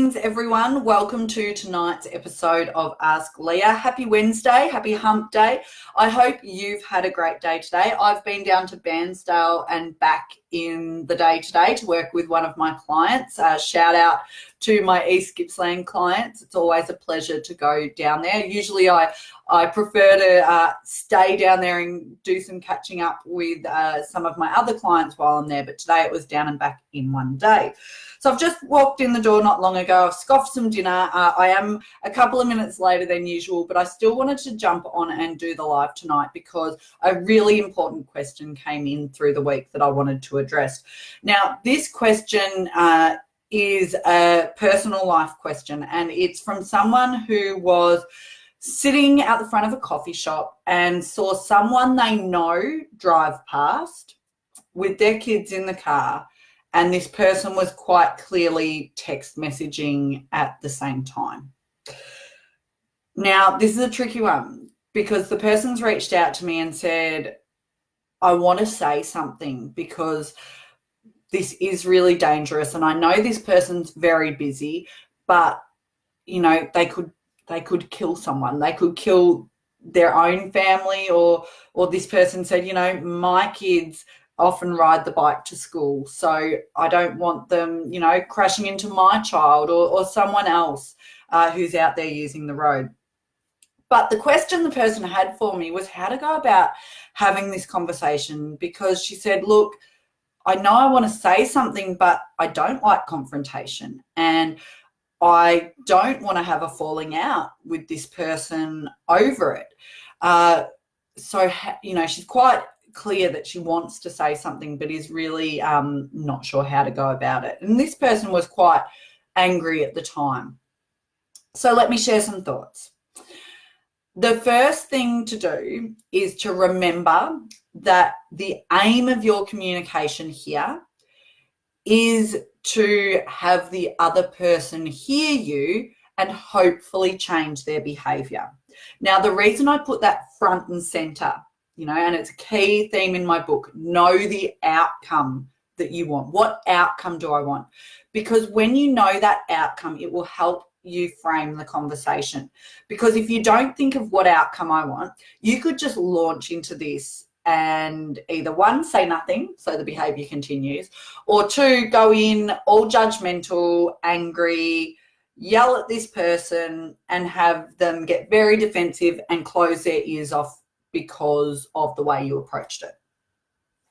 Greetings, everyone. Welcome to tonight's episode of Ask Leah. Happy Wednesday, happy hump day. I hope you've had a great day today. I've been down to Bairnsdale and back in the day today to work with one of my clients. Shout out to my East Gippsland clients. It's always a pleasure to go down there. Usually I prefer to stay down there and do some catching up with some of my other clients while I'm there, but today it was down and back in one day. So I've just walked in the door not long ago. I've scoffed some dinner. I am a couple of minutes later than usual, but I still wanted to jump on and do the live tonight because a really important question came in through the week that I wanted to address. Now, this question is a personal life question, and it's from someone who was sitting at the front of a coffee shop and saw someone they know drive past with their kids in the car. And this person was quite clearly text messaging at the same time. Now, this is a tricky one because the person's reached out to me and said, I want to say something because this is really dangerous. And I know this person's very busy, but, you know, they could kill someone. They could kill their own family, or this person said, you know, my kids often ride the bike to school, so I don't want them, you know, crashing into my child or someone else who's out there using the road. But the question the person had for me was how to go about having this conversation, because she said, look, I know I want to say something, but I don't like confrontation and I don't want to have a falling out with this person over it. So, you know, she's quite clear that she wants to say something but is really not sure how to go about it. And this person was quite angry at the time. So let me share some thoughts. The first thing to do is to remember that the aim of your communication here is to have the other person hear you and hopefully change their behavior. Now, the reason I put that front and center, you know, and it's a key theme in my book, know the outcome that you want. What outcome do I want? Because when you know that outcome, it will help you frame the conversation. Because if you don't think of what outcome I want, you could just launch into this and either one, say nothing, so the behavior continues, or two, go in all judgmental, angry, yell at this person and have them get very defensive and close their ears off because of the way you approached it.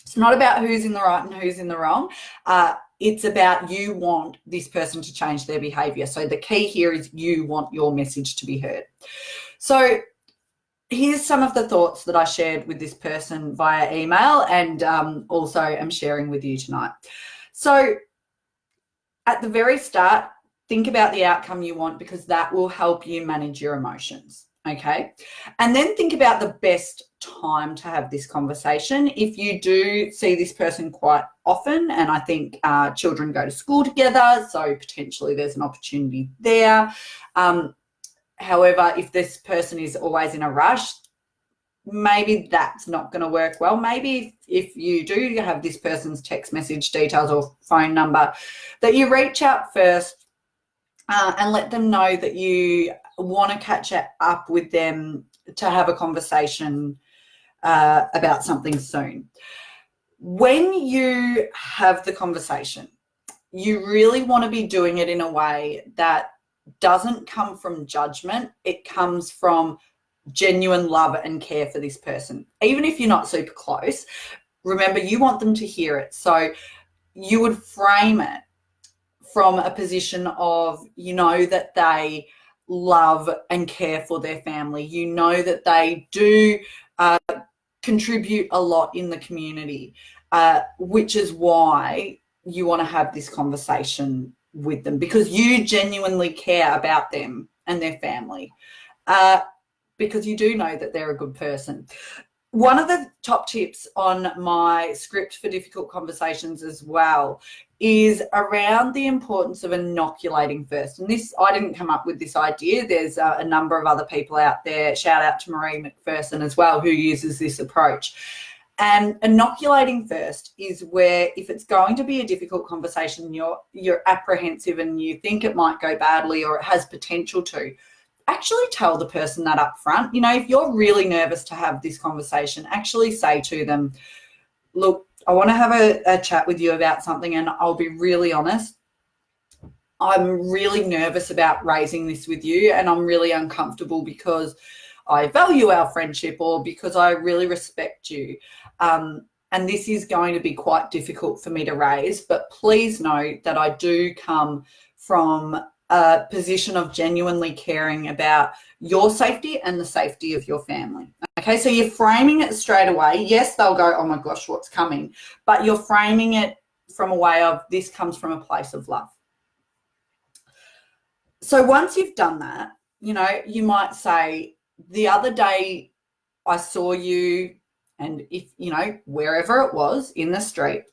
It's not about who's in the right and who's in the wrong. It's about you want this person to change their behavior. So the key here is you want your message to be heard. So here's some of the thoughts that I shared with this person via email and also am sharing with you tonight. So at the very start, think about the outcome you want because that will help you manage your emotions. Okay. And then think about the best time to have this conversation. If you do see this person quite often, and I think children go to school together, so potentially there's an opportunity there. However, if this person is always in a rush, maybe that's not going to work well. Maybe if you do have this person's text message details or phone number, that you reach out first and let them know that you want to catch up with them to have a conversation about something soon. When you have the conversation, you really want to be doing it in a way that doesn't come from judgment. It comes from genuine love and care for this person. Even if you're not super close, remember you want them to hear it. So you would frame it from a position of, you know, that they love and care for their family. You know that they do contribute a lot in the community, which is why you want to have this conversation with them, because you genuinely care about them and their family, because you do know that they're a good person. One of the top tips on my script for difficult conversations as well is around the importance of inoculating first. And this, I didn't come up with this idea. There's a number of other people out there. Shout out to Marie McPherson as well, who uses this approach. And inoculating first is where, if it's going to be a difficult conversation, you're apprehensive and you think it might go badly or it has potential to, actually tell the person that up front. You know, if you're really nervous to have this conversation, actually say to them, look, I want to have a chat with you about something, and I'll be really honest. I'm really nervous about raising this with you, and I'm really uncomfortable because I value our friendship or because I really respect you. And this is going to be quite difficult for me to raise, but please know that I do come from a position of genuinely caring about your safety and the safety of your family. Okay, so you're framing it straight away. Yes, they'll go, oh my gosh, what's coming? But you're framing it from a way of, this comes from a place of love. So once you've done that, you know, you might say, the other day I saw you, and if, you know, wherever it was in the street,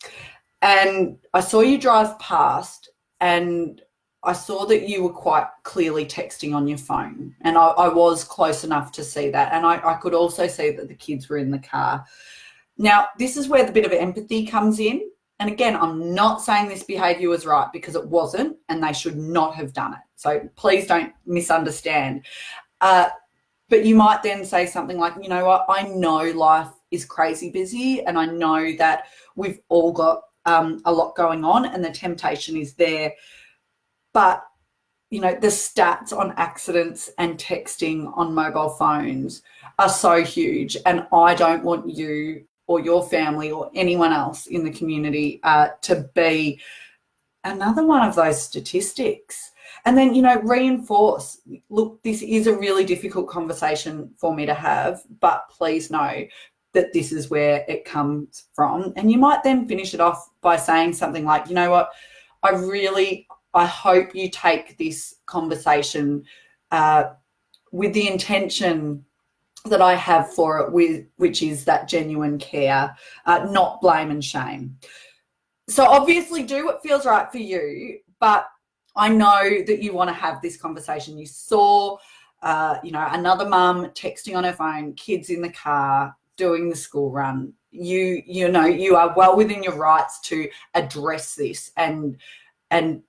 and I saw you drive past, and I saw that you were quite clearly texting on your phone, and I was close enough to see that. And I could also see that the kids were in the car. Now, this is where the bit of empathy comes in. And again, I'm not saying this behaviour was right, because it wasn't, and they should not have done it. So please don't misunderstand. But you might then say something like, you know what, I know life is crazy busy, and I know that we've all got a lot going on, and the temptation is there. But, you know, the stats on accidents and texting on mobile phones are so huge, and I don't want you or your family or anyone else in the community to be another one of those statistics. And then, you know, reinforce, look, this is a really difficult conversation for me to have, but please know that this is where it comes from. And you might then finish it off by saying something like, you know what, I hope you take this conversation with the intention that I have for it, which is that genuine care, not blame and shame. So obviously do what feels right for you, but I know that you want to have this conversation. You saw, you know, another mum texting on her phone, kids in the car, doing the school run. You know, you are well within your rights to address this and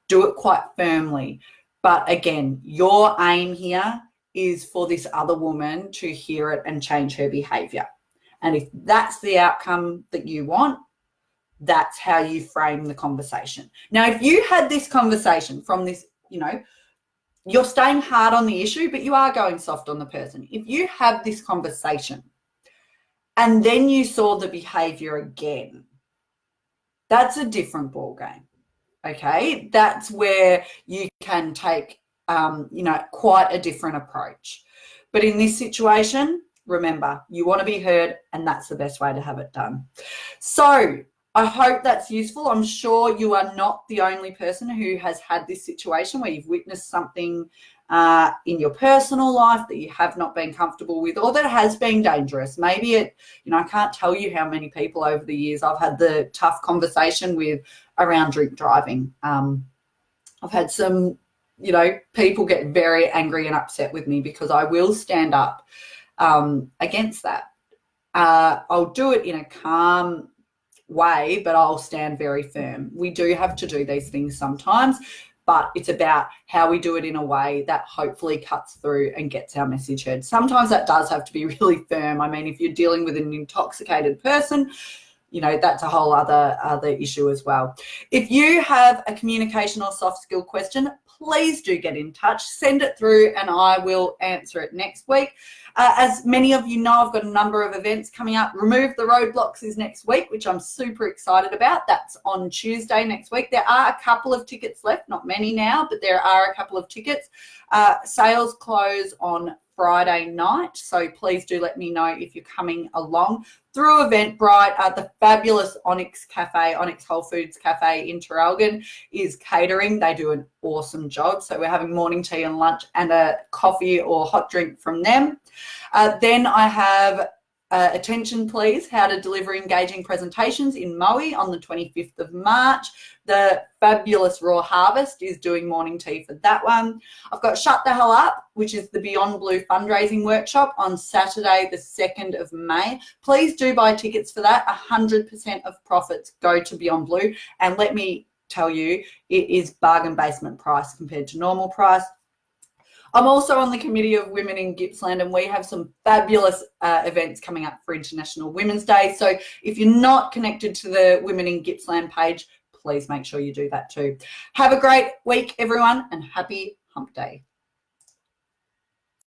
do it quite firmly. But again, your aim here is for this other woman to hear it and change her behaviour. And if that's the outcome that you want, that's how you frame the conversation. Now, if you had this conversation from this, you know, you're staying hard on the issue, but you are going soft on the person. If you have this conversation and then you saw the behaviour again, that's a different ballgame. Okay, that's where you can take, you know, quite a different approach. But in this situation, remember, you want to be heard, and that's the best way to have it done. So I hope that's useful. I'm sure you are not the only person who has had this situation where you've witnessed something in your personal life that you have not been comfortable with, or that has been dangerous. Maybe it, you know, I can't tell you how many people over the years I've had the tough conversation with around drink driving. I've had some, you know, people get very angry and upset with me because I will stand up against that. I'll do it in a calm way, but I'll stand very firm. We do have to do these things sometimes, but it's about how we do it in a way that hopefully cuts through and gets our message heard. Sometimes that does have to be really firm. I mean, if you're dealing with an intoxicated person, you know, that's a whole other issue as well. If you have a communication or soft skill question, please do get in touch. Send it through and I will answer it next week. As many of you know, I've got a number of events coming up. Remove the Roadblocks is next week, which I'm super excited about. That's on Tuesday next week. There are a couple of tickets left, not many now, but there are a couple of tickets. Sales close on Friday night, so please do let me know if you're coming along. Through Eventbrite, the fabulous Onyx Cafe, Onyx Whole Foods Cafe in Traralgon is catering. They do an awesome job. So we're having morning tea and lunch and a coffee or hot drink from them. Then I have Attention Please, How to Deliver Engaging Presentations in Maui on the 25th of March. The fabulous Raw Harvest is doing morning tea for that one. I've got Shut the Hell Up, which is the Beyond Blue fundraising workshop on Saturday, the 2nd of May. Please do buy tickets for that. 100% of profits go to Beyond Blue. And let me tell you, it is bargain basement price compared to normal price. I'm also on the committee of Women in Gippsland, and we have some fabulous events coming up for International Women's Day. So if you're not connected to the Women in Gippsland page, please make sure you do that too. Have a great week, everyone, and happy Hump Day.